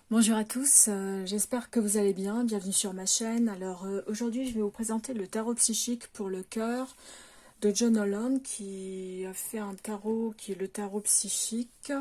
Bonjour à tous, j'espère que vous allez bien, bienvenue sur ma chaîne. Alors aujourd'hui je vais vous présenter le tarot psychique pour le cœur de John Holland qui a fait un tarot qui est le tarot psychique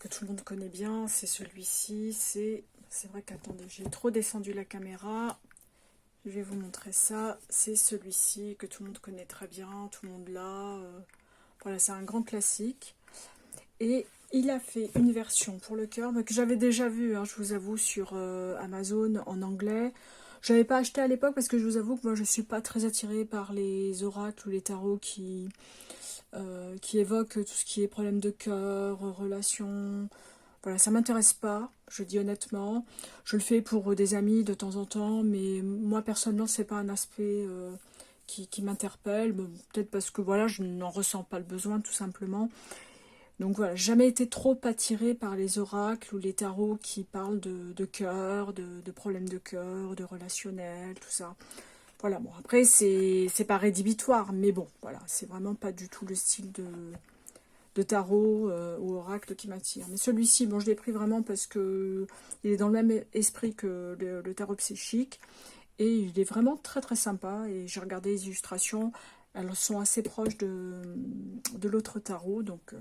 que tout le monde connaît bien, c'est celui-ci, c'est vrai qu'attendez, j'ai trop descendu la caméra, je vais vous montrer ça, c'est celui-ci que tout le monde connaît très bien, tout le monde l'a, voilà c'est un grand classique. Et il a fait une version pour le cœur que j'avais déjà vue, hein, je vous avoue, sur Amazon en anglais. Je n'avais pas acheté à l'époque parce que je vous avoue que moi je ne suis pas très attirée par les oracles ou les tarots qui évoquent tout ce qui est problème de cœur, relations. Voilà, ça m'intéresse pas, je dis honnêtement. Je le fais pour des amis de temps en temps, mais moi personnellement c'est pas un aspect qui m'interpelle. Bon, peut-être parce que voilà, je n'en ressens pas le besoin tout simplement. Donc voilà, jamais été trop attirée par les oracles ou les tarots qui parlent de cœur, de problèmes de cœur, de relationnel, tout ça. Voilà, bon, après, c'est pas rédhibitoire, mais bon, voilà, c'est vraiment pas du tout le style de tarot ou oracle qui m'attire. Mais celui-ci, bon, je l'ai pris vraiment parce que il est dans le même esprit que le tarot psychique, et il est vraiment très très sympa, et j'ai regardé les illustrations, elles sont assez proches de l'autre tarot, donc...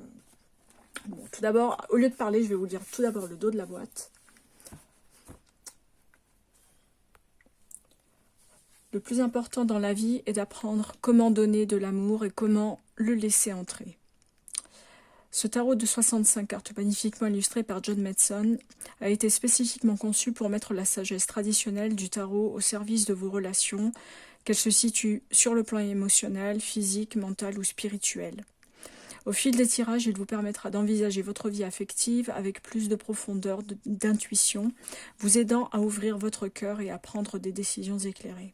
Bon, tout d'abord, au lieu de parler, je vais vous lire tout d'abord le dos de la boîte. Le plus important dans la vie est d'apprendre comment donner de l'amour et comment le laisser entrer. Ce tarot de 65 cartes magnifiquement illustré par John Madson a été spécifiquement conçu pour mettre la sagesse traditionnelle du tarot au service de vos relations, qu'elles se situent sur le plan émotionnel, physique, mental ou spirituel. Au fil des tirages, il vous permettra d'envisager votre vie affective avec plus de profondeur, d'intuition, vous aidant à ouvrir votre cœur et à prendre des décisions éclairées.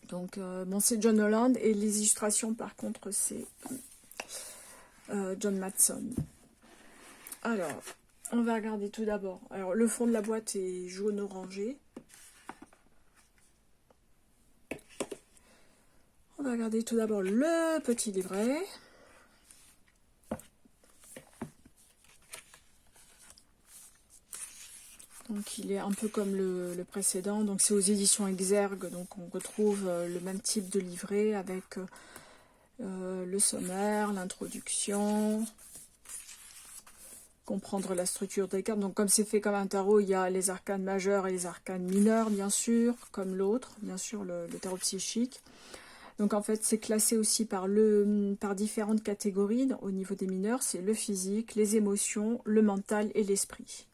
Donc, bon, c'est John Holland, et les illustrations, par contre, c'est John Madson. Alors, on va regarder tout d'abord. Alors, le fond de la boîte est jaune-orangé. On va regarder tout d'abord le petit livret. Donc il est un peu comme le précédent, donc c'est aux éditions Exergue, donc on retrouve le même type de livret avec le sommaire, l'introduction, comprendre la structure des cartes. Donc comme c'est fait comme un tarot, il y a les arcanes majeurs et les arcanes mineurs, bien sûr, comme l'autre, bien sûr le tarot psychique. Donc en fait c'est classé aussi par différentes catégories au niveau des mineurs, c'est le physique, les émotions, le mental et l'esprit.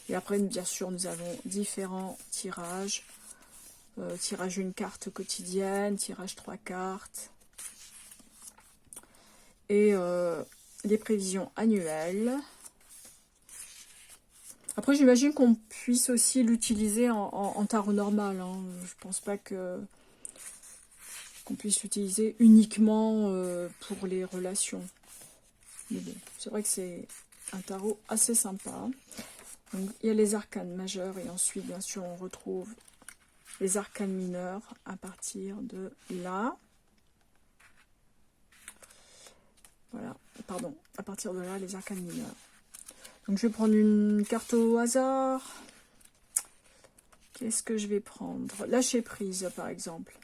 Et après, bien sûr, nous avons différents tirages. Tirage une carte quotidienne, tirage 3 cartes. Et les prévisions annuelles. Après, j'imagine qu'on puisse aussi l'utiliser en tarot normal. Hein. Je pense pas qu'on puisse l'utiliser uniquement pour les relations. Mais bon, c'est vrai que c'est un tarot assez sympa. Donc, il y a les arcanes majeures et ensuite, bien sûr, on retrouve les arcanes mineurs à partir de là. Voilà, pardon, à partir de là, les arcanes mineurs. Donc, je vais prendre une carte au hasard. Qu'est-ce que je vais prendre? Lâcher prise, par exemple.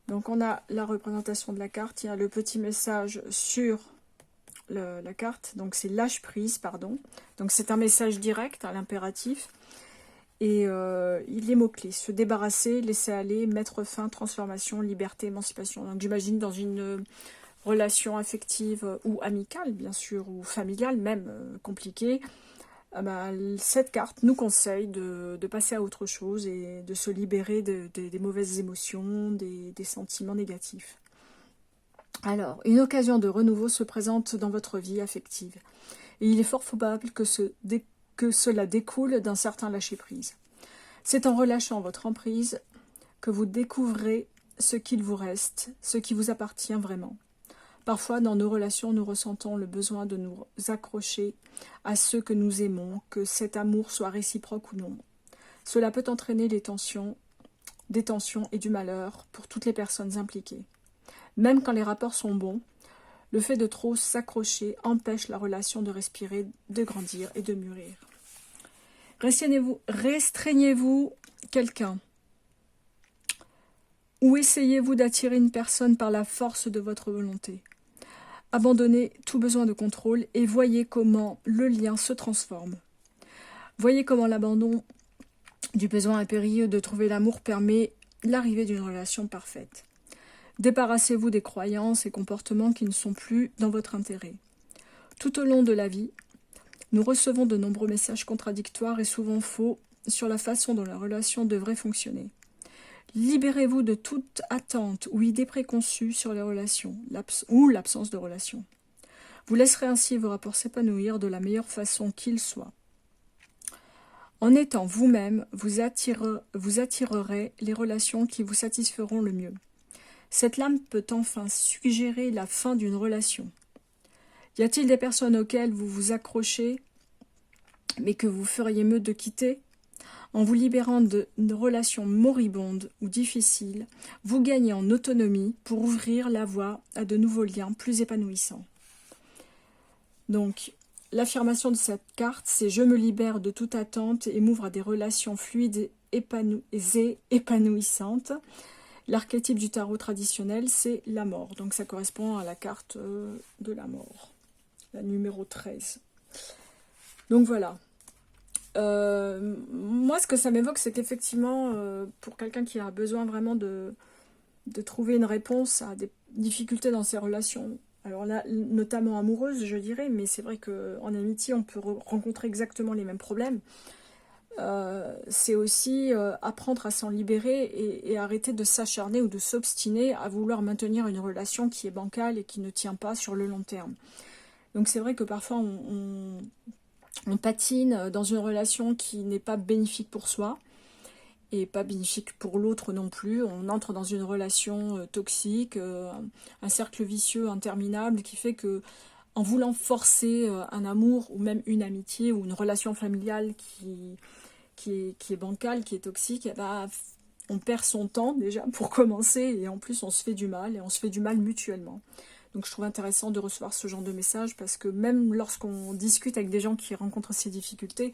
Donc, on a la représentation de la carte. Il y a le petit message sur la carte. Donc, c'est lâche prise, pardon. Donc, c'est un message direct à l'impératif. Et les mots-clés, se débarrasser, laisser aller, mettre fin, transformation, liberté, émancipation. Donc j'imagine dans une relation affective ou amicale, bien sûr, ou familiale, même compliquée, cette carte nous conseille de passer à autre chose et de se libérer des mauvaises émotions, des sentiments négatifs. Alors, une occasion de renouveau se présente dans votre vie affective. Et il est fort probable que cela découle d'un certain lâcher-prise. C'est en relâchant votre emprise que vous découvrez ce qu'il vous reste, ce qui vous appartient vraiment. Parfois, dans nos relations, nous ressentons le besoin de nous accrocher à ceux que nous aimons, que cet amour soit réciproque ou non. Cela peut entraîner des tensions et du malheur pour toutes les personnes impliquées. Même quand les rapports sont bons, le fait de trop s'accrocher empêche la relation de respirer, de grandir et de mûrir. Restreignez-vous quelqu'un? Ou essayez-vous d'attirer une personne par la force de votre volonté? Abandonnez tout besoin de contrôle et voyez comment le lien se transforme. Voyez comment l'abandon du besoin impérieux de trouver l'amour permet l'arrivée d'une relation parfaite. Débarrassez-vous des croyances et comportements qui ne sont plus dans votre intérêt. Tout au long de la vie, nous recevons de nombreux messages contradictoires et souvent faux sur la façon dont la relation devrait fonctionner. Libérez-vous de toute attente ou idée préconçue sur les relations ou l'absence de relations. Vous laisserez ainsi vos rapports s'épanouir de la meilleure façon qu'ils soient. En étant vous-même, vous attirerez les relations qui vous satisferont le mieux. Cette lame peut enfin suggérer la fin d'une relation. Y a-t-il des personnes auxquelles vous vous accrochez, mais que vous feriez mieux de quitter? En vous libérant de relations moribondes ou difficiles, vous gagnez en autonomie pour ouvrir la voie à de nouveaux liens plus épanouissants. Donc, l'affirmation de cette carte, c'est « Je me libère de toute attente et m'ouvre à des relations fluides et épanouissantes ». L'archétype du tarot traditionnel, c'est la mort. Donc, ça correspond à la carte de la mort, la numéro 13. Donc, voilà. Moi, ce que ça m'évoque, c'est qu'effectivement, pour quelqu'un qui a besoin vraiment de trouver une réponse à des difficultés dans ses relations, alors là, notamment amoureuses, je dirais, mais c'est vrai qu'en amitié, on peut rencontrer exactement les mêmes problèmes. C'est aussi apprendre à s'en libérer et arrêter de s'acharner ou de s'obstiner à vouloir maintenir une relation qui est bancale et qui ne tient pas sur le long terme. Donc c'est vrai que parfois on patine dans une relation qui n'est pas bénéfique pour soi et pas bénéfique pour l'autre non plus. On entre dans une relation toxique, un cercle vicieux interminable qui fait que, en voulant forcer un amour ou même une amitié ou une relation familiale qui est bancale, qui est toxique, eh ben, on perd son temps déjà pour commencer et en plus on se fait du mal et on se fait du mal mutuellement. Donc je trouve intéressant de recevoir ce genre de message parce que même lorsqu'on discute avec des gens qui rencontrent ces difficultés,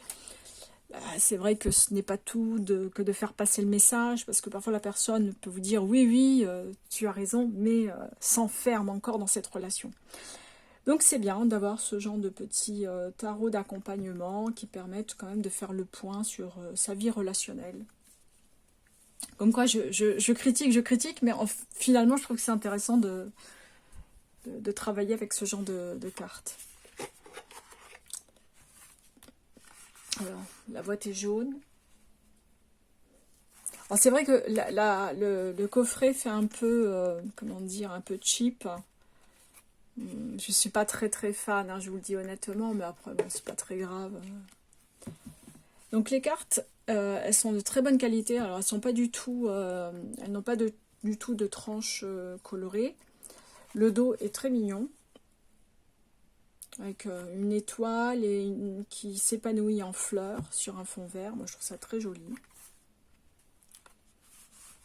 c'est vrai que ce n'est pas tout que de faire passer le message, parce que parfois la personne peut vous dire oui, oui, tu as raison, mais s'enferme encore dans cette relation. Donc c'est bien d'avoir ce genre de petits tarots d'accompagnement qui permettent quand même de faire le point sur sa vie relationnelle. Comme quoi je critique, mais finalement je trouve que c'est intéressant de travailler avec ce genre de cartes. Alors, la boîte est jaune. Alors c'est vrai que le coffret fait un peu, comment dire, un peu cheap. Je suis pas très fan, hein, je vous le dis honnêtement, mais après, bon, c'est pas très grave. Donc les cartes, elles sont de très bonne qualité. Alors elles sont pas du tout, elles n'ont pas du tout de tranches colorées. Le dos est très mignon, avec une étoile qui s'épanouit en fleurs sur un fond vert. Moi je trouve ça très joli.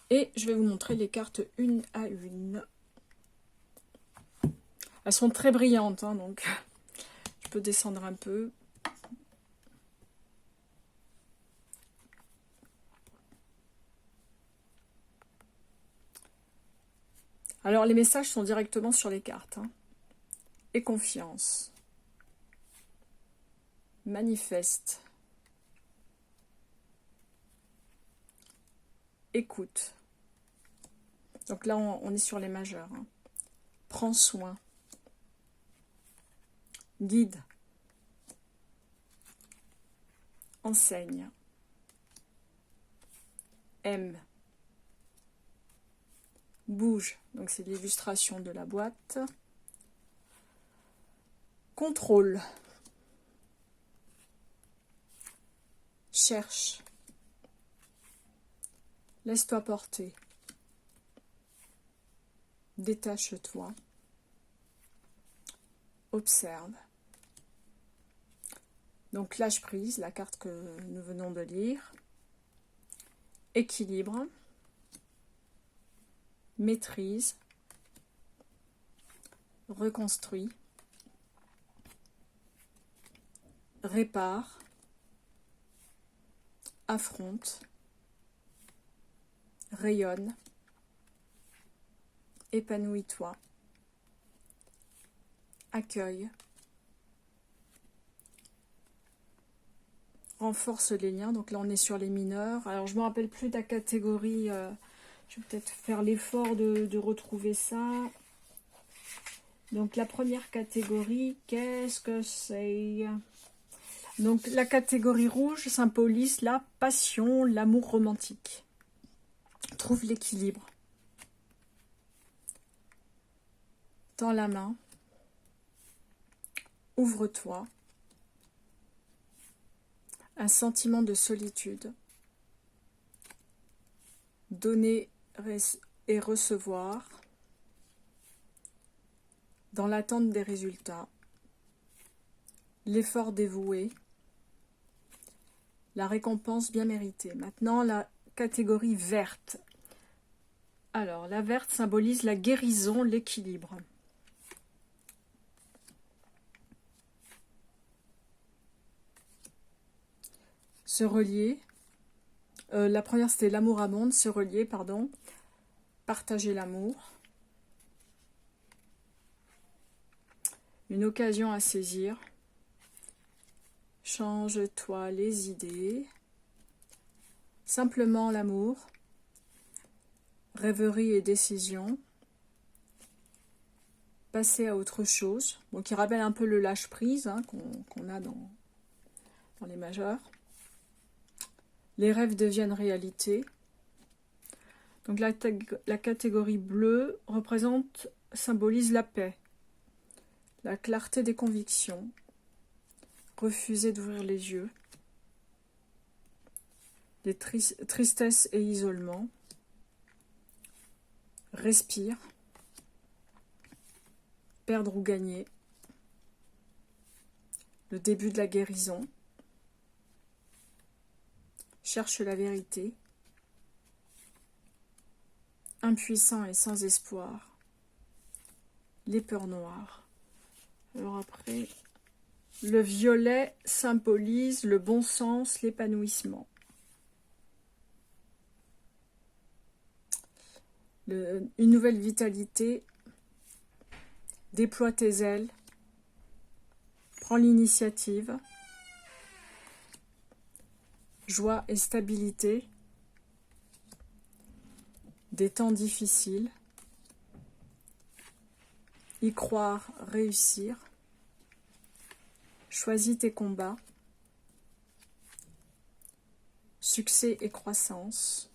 Et je vais vous montrer les cartes une à une. Elles sont très brillantes, hein, donc je peux descendre un peu. Alors les messages sont directement sur les cartes. Hein. Et confiance. Manifeste. Écoute. Donc là on est sur les majeurs. Hein. Prends soin. Guide. Enseigne. Aime. Bouge. Donc c'est l'illustration de la boîte. Contrôle. Cherche. Laisse-toi porter. Détache-toi. Observe. Donc lâche prise, la carte que nous venons de lire. Équilibre. Maîtrise. Reconstruit. Répare. affronte, rayonne, épanouis-toi, accueille, renforce les liens. Donc là on est sur les mineurs. Alors je me rappelle plus de la catégorie, je vais peut-être faire l'effort de retrouver ça. Donc la première catégorie, qu'est-ce que c'est? Donc la catégorie rouge symbolise la passion, l'amour romantique. Trouve l'équilibre. Tends la main. Ouvre-toi. Un sentiment de solitude. Donner et recevoir. Dans l'attente des résultats. L'effort dévoué. La récompense bien méritée. Maintenant, la catégorie verte. Alors, la verte symbolise la guérison, l'équilibre. Se relier. La première, c'était l'amour abonde. Se relier, pardon. Partager l'amour. Une occasion à saisir. Change-toi les idées. Simplement l'amour. Rêverie et décision. Passer à autre chose. Bon, qui rappelle un peu le lâche-prise hein, qu'on a dans les majeurs. Les rêves deviennent réalité. Donc la catégorie bleue symbolise la paix. La clarté des convictions. Refuser d'ouvrir les yeux. Les tristesses et isolement. Respire. Perdre ou gagner. Le début de la guérison. Cherche la vérité. Impuissant et sans espoir. Les peurs noires. Alors après, le violet symbolise le bon sens, l'épanouissement. Une nouvelle vitalité. Déploie tes ailes. Prends l'initiative. Joie et stabilité. Des temps difficiles. Y croire, réussir. Choisis tes combats. Succès et croissance.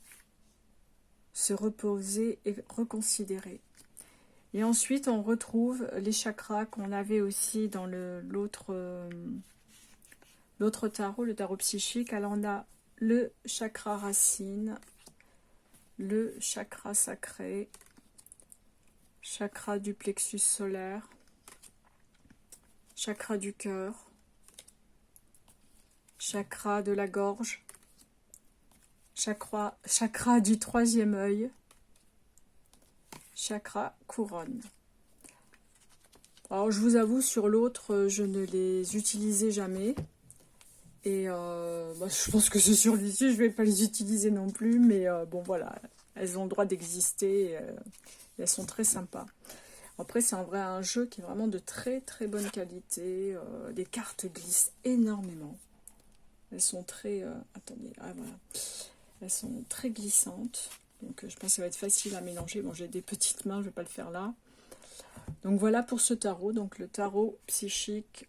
Se reposer et reconsidérer. Et ensuite, on retrouve les chakras qu'on avait aussi dans l'autre tarot, le tarot psychique. Alors, on a le chakra racine, le chakra sacré, chakra du plexus solaire, chakra du cœur, chakra de la gorge, chakra du troisième œil, chakra couronne. Alors je vous avoue, sur l'autre, je ne les utilisais jamais. Et je pense que sur celui-ci, je ne vais pas les utiliser non plus. Mais bon voilà, elles ont le droit d'exister. Et elles sont très sympas. Après, c'est un jeu qui est vraiment de très très bonne qualité. Les cartes glissent énormément. Elles sont très... attendez, ah, voilà. Elles sont très glissantes. Donc je pense que ça va être facile à mélanger. Bon, j'ai des petites mains, je ne vais pas le faire là. Donc voilà pour ce tarot. Donc le tarot psychique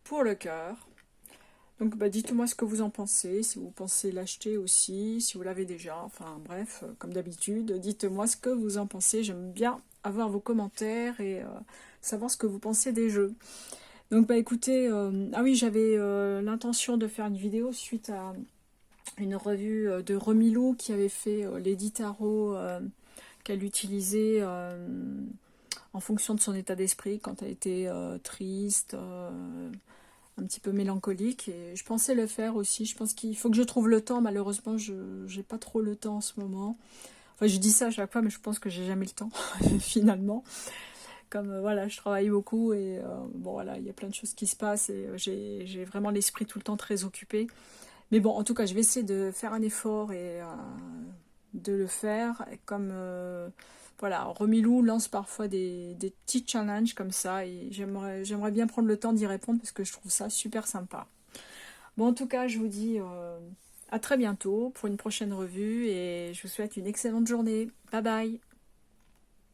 pour le cœur. Donc dites-moi ce que vous en pensez. Si vous pensez l'acheter aussi, si vous l'avez déjà. Enfin bref, comme d'habitude, dites-moi ce que vous en pensez. J'aime bien avoir vos commentaires et savoir ce que vous pensez des jeux. Donc écoutez, ah oui, j'avais l'intention de faire une vidéo suite à une revue de Remilou qui avait fait les 10 tarots qu'elle utilisait en fonction de son état d'esprit quand elle était triste, un petit peu mélancolique. Et je pensais le faire aussi. Je pense qu'il faut que je trouve le temps. Malheureusement, je n'ai pas trop le temps en ce moment. Enfin, je dis ça à chaque fois, mais je pense que j'ai jamais le temps finalement. Comme voilà, je travaille beaucoup et bon voilà, il y a plein de choses qui se passent et j'ai vraiment l'esprit tout le temps très occupé. Mais bon, en tout cas, je vais essayer de faire un effort et de le faire. Et comme voilà, Romilou lance parfois des petits challenges comme ça et j'aimerais bien prendre le temps d'y répondre parce que je trouve ça super sympa. Bon, en tout cas, je vous dis à très bientôt pour une prochaine revue et je vous souhaite une excellente journée. Bye bye!